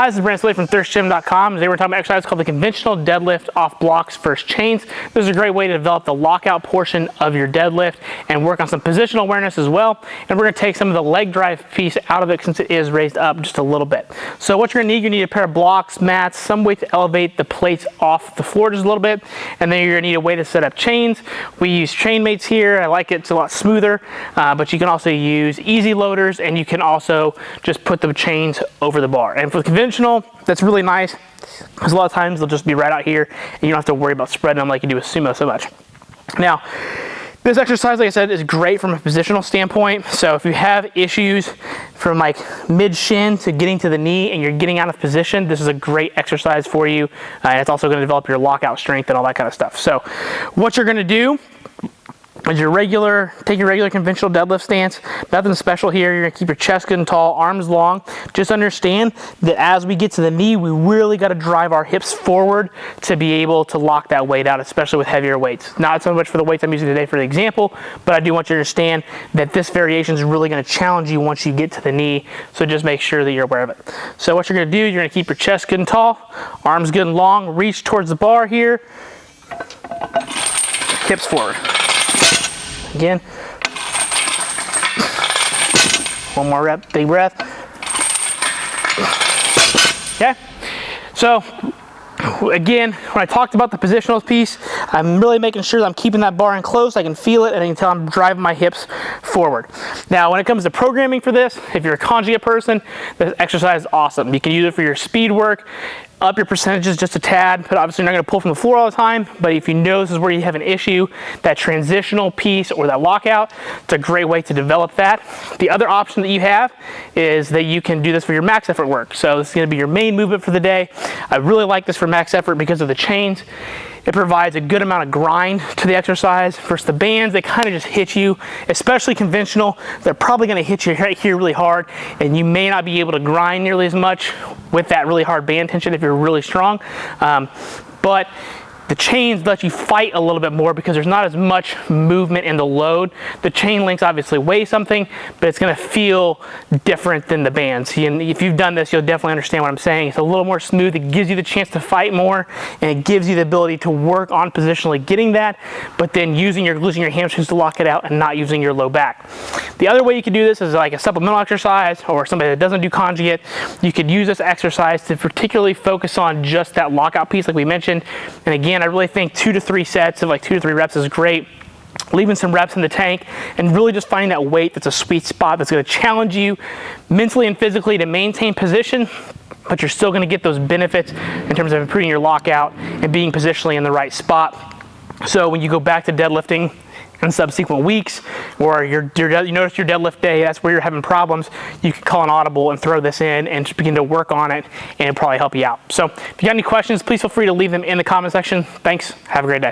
Hi, this is Brandon from thirstgym.com. Today we're talking about exercise called the conventional deadlift off blocks versus chains. This is a great way to develop the lockout portion of your deadlift and work on some positional awareness as well. And we're going to take some of the leg drive piece out of it since it is raised up just a little bit. So what you're going to need, you need a pair of blocks, mats, some way to elevate the plates off the floor just a little bit. And then you're going to need a way to set up chains. We use chain mates here. I like it. It's a lot smoother, but you can also use easy loaders, and you can also just put the chains over the bar. And for the conventional, that's really nice because a lot of times they'll just be right out here and you don't have to worry about spreading them like you do with sumo so much. Now, this exercise, like I said, is great from a positional standpoint. So if you have issues from like mid shin to getting to the knee and you're getting out of position, this is a great exercise for you. And it's also going to develop your lockout strength and all that kind of stuff. So what you're going to do is take your regular conventional deadlift stance. Nothing special here. You're gonna keep your chest good and tall, arms long. Just understand that as we get to the knee, we really got to drive our hips forward to be able to lock that weight out, especially with heavier weights. Not so much for the weights I'm using today for the example, but I do want you to understand that this variation is really going to challenge you once you get to the knee. So just make sure that you're aware of it. So what you're going to do, you're going to keep your chest good and tall, arms good and long, reach towards the bar here, hips forward. Again, one more rep, big breath. Okay, so again, when I talked about the positional piece, I'm really making sure that I'm keeping that bar in close. I can feel it and I can tell I'm driving my hips forward. Now, when it comes to programming for this, if you're a conjugate person, this exercise is awesome. You can use it for your speed work, up your percentages just a tad, but obviously you're not going to pull from the floor all the time. But if you know this is where you have an issue, that transitional piece or that lockout, it's a great way to develop that. The other option that you have is that you can do this for your max effort work. So this is going to be your main movement for the day. I really like this for max effort because of the chains. It provides a good amount of grind to the exercise. Versus the bands, they kind of just hit you, especially conventional. They're probably going to hit you right here really hard, and you may not be able to grind nearly as much with that really hard band tension if you're really strong. But the chains let you fight a little bit more because there's not as much movement in the load. The chain links obviously weigh something, but it's going to feel different than the bands. And if you've done this, you'll definitely understand what I'm saying. It's a little more smooth. It gives you the chance to fight more, and it gives you the ability to work on positionally getting that, but then using your hamstrings to lock it out and not using your low back. The other way you could do this is like a supplemental exercise, or somebody that doesn't do conjugate. You could use this exercise to particularly focus on just that lockout piece like we mentioned. And again, I really think 2 to 3 sets of like 2 to 3 reps is great. Leaving some reps in the tank and really just finding that weight that's a sweet spot that's going to challenge you mentally and physically to maintain position, but you're still going to get those benefits in terms of improving your lockout and being positionally in the right spot. So when you go back to deadlifting in subsequent weeks, or you notice your deadlift day, that's where you're having problems, you can call an audible and throw this in and just begin to work on it, and it'll probably help you out. So if you got any questions, please feel free to leave them in the comment section. Thanks. Have a great day.